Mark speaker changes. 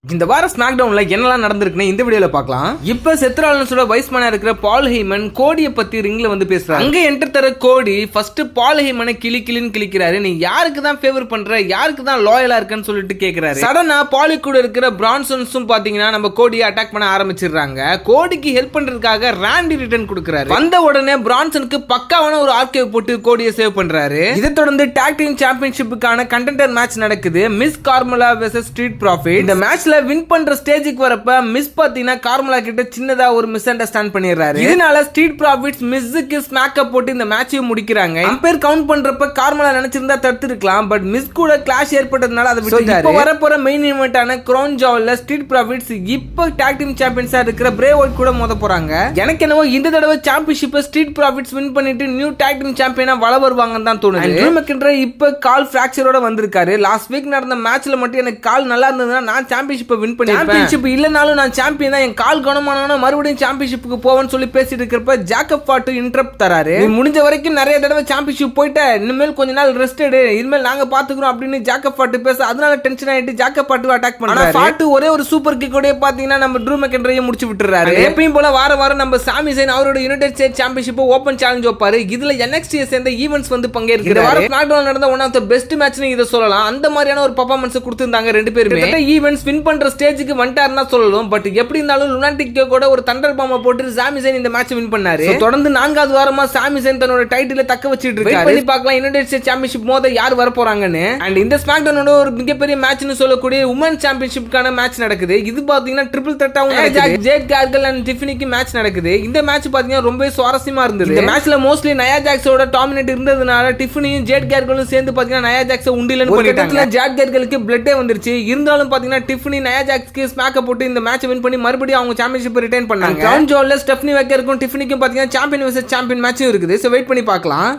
Speaker 1: இந்த வார ஸ்மாக்டவுன்ல என்னெல்லாம் நடந்திருக்குன்னு இந்த வீடியோல பார்க்கலாம். இப்ப செத் ராலின்ஸோட வைஸ்மேனா இருக்கிற பால் ஹெய்மன் கோடியை பத்தி ரிங்ல வந்து பேசுறாரு. அங்க என்டர் தர கோடி ஃபர்ஸ்ட் பால் ஹெய்மனை கிளின்னு கிளிக்கிறாரு. நீ யாருக்கு தான் ஃபேவர் பண்ற, யாருக்கு தான் லாயலா இருக்கன்னு சொல்லிட்டு கேக்குறாரு. சடனா பாலி கூட இருக்கிற பிரான்சன்ஸும் பாத்தீங்கன்னா நம்ம கோடியை அட்டாக் பண்ண ஆரம்பிச்சிடுறாங்க. கோடிக்கு ஹெல்ப் பண்றதுக்காக ராண்டி ரிட்டர்ன் கொடுக்கறாரு. வந்த உடனே பிரான்சனுக்கு பக்காவான ஒரு ஆர்கேவ் போட்டு கோடியை சேவ் பண்றாரு. இதை தொடர்ந்து டாக் டீம் சாம்பியன்ஷிப்புக்கான கண்டெண்டர் மேட்ச் நடக்குது. Miss Carmella versus street profit. இந்த மேட்ச்ல வின் பண்ற ஸ்டேஜுக்கு வரப்ப மிஸ் பாத்தீங்கன்னா கார்மெலா கிட்ட சின்னதா ஒரு மிஸ் அண்டர்ஸ்டாண்ட் பண்ணிடுறாரு. இதனால ஸ்ட்ரீட் ப்ராஃபிட்ஸ் மிஸ்ஸுக்கு ஸ்மாக் அப் போட்டு இந்த மேட்சையும் முடிக்கிறாங்க. அம்பையர் கவுண்ட் பண்றப்ப கார்மெலா நினைச்சிருந்தா தடுத்திருக்கலாம். பட் மிஸ் கூட கிளாஷ் ஏற்பட்டதுனால அதை விட்டுட்டாரு. இப்போ வரப்போற மெயின் ஈவென்ட்டான கிரவுன் ஜாவல்ல ஸ்ட்ரீட் ப்ராஃபிட்ஸ் இப்போ டாக் டீம் சாம்பியன்ஸா இருக்கிற பிரே ஒயிட் கூட மோத போறாங்க. எனக்கு என்னவோ இந்த தடவை சாம்பியன்ஷிப்பை ஸ்ட்ரீட் ப்ராஃபிட்ஸ் வின் பண்ணிட்டு நியூ டாக் டீம் சாம்பியனா வள வருவாங்கன்னு தான் தோணுது. ட்ரூ மெக்கின்ட்ரே இப்போ கால் ஃபிராக்சரோட வந்திருக்காரு. லாஸ்ட் வீக் நடந்த மேட்ச்ல மட்டும் எனக்கு கால் நல்லா இருந்ததுன்னா நான் சாம்பியன்ஷிப்பை வின் பண்ணி சாம்பியன்ஷிப் இல்லனாலும் நான் சாம்பியன் தான், என் கால் குணமானவனா மறுபடியும் சாம்பியன்ஷிப்புக்கு போவேன்னு சொல்லி பேசிட்டு இருக்கிறப்ப ஜாக்கப் பாட்டு இன்டரப்ட் தராரு. முடிஞ்ச வரைக்கும் நிறைய தடவை சாம்பியன்ஷிப் போயிட்ட, இனிமேல் கொஞ்ச நாள் ரெஸ்ட் எடு, இனிமேல் நாங்க பாத்துக்கிறோம் அப்படின்னு ஜாக்கப் பாட்டு பேச அதனால டென்ஷன் ஆயிட்டு ஜாக்கப் பாட்டு அட்டாக் பண்றாரு. பாட்டு ஒரே ஒரு சூப்பர் கிக் கூட பாத்தீங்கன்னா நம்ம ட்ரூ மெக்கின்ட்ரேயை முடிச்சு விட்டுறாரு. எப்பயும் போல வாரம் நம்ம சாமி சைன் அவரோட United states championship open challenge வைப்பாரு. இதுல NXT சேர்ந்த ஈவென்ட்ஸ் வந்து பங்கேற்கிறாரு. ஸ்மாக்டவுன் நடந்த ஒன் ஆஃப் தி பெஸ்ட் மேட்ச்னு இத சொல்லலாம். அந்த மாதிரியான ஒரு பெர்ஃபார்மன்ஸ் கொடுத்திருந்தாங்க ரெண்டு பேருமே. ஈவென்ட்ஸ் வின் பண்ற ஸ்டேஜுக்கு வந்துட்டாருன்னா சொல்லலாம். பட் எப்படி இருந்தாலும் லுனாட்டிக் கூட ஒரு தண்டர் பாம்பை போட்டு சாமி சைன் இந்த மேட்ச் வின் பண்ணாரு. தொடர்ந்து 4வது வாரமா சாமி சைன் தன்னோட டைட்டிலை தக்க வச்சிட்டு இருக்காரு. பண்ணி பார்க்கலாம் யுனைடெட் ஸ்டேட்ஸ் சாம்பியன்ஷிப் மோத யார் வர போறாங்கன்னு. அண்ட் இந்த ஸ்மாக்டவுனோட ஒரு மிகப்பெரிய மேட்ச்னு சொல்லக்கூடிய உமன் சாம்பியன்ஷிப்கான மேட்ச் நடக்குது. இது பாத்தீங்கன்னா ட்ரிபிள் த்ரெட்டாவும் நடக்குது. ஜேட் கார்கல் அண்ட் டிஃபினிக்கு மேட்ச் நடக்குது. இந்த மேட்ச் பாத்தீங்கன்னா ரொம்ப சுவாரஸ்யமா இருந்தது. இந்த மேட்ச்ல மோஸ்ட்லி நயா ஜாக்ஸோட டாமினேட் இருந்ததுனால டிஃபினியும் ஜேட் கார்கலும் சேர்ந்து பாத்தீங்கன்னா நயா ஜாக்ஸை உண்டிலன்னு பண்ணிட்டாங்க. ஜேட் கார்கலுக்கு பிளட்டே வந்துருச்சு. இருந்தாலும் பாத்தீங்கன்னா டிஃபினி நயா ஜாக்ஸ்க்கு ஸ்மாக் போட்டு இந்த மேட்ச் வின் பண்ணி மறுபடியும் அவங்க சாம்பியன்ஷிப் ரிட்டைன் பண்ணாங்க. கிரவுன் ஜாவல்ல ஸ்டெஃப்னி வெக்கருக்கும் டிஃபினிக்கும் பாத்தீங்கன்னா சாம்பியன் வெர்சஸ் சாம்பியன் மேட்சும் இருக்குது. சோ வெயிட் பண்ணி பார்க்கலாம்.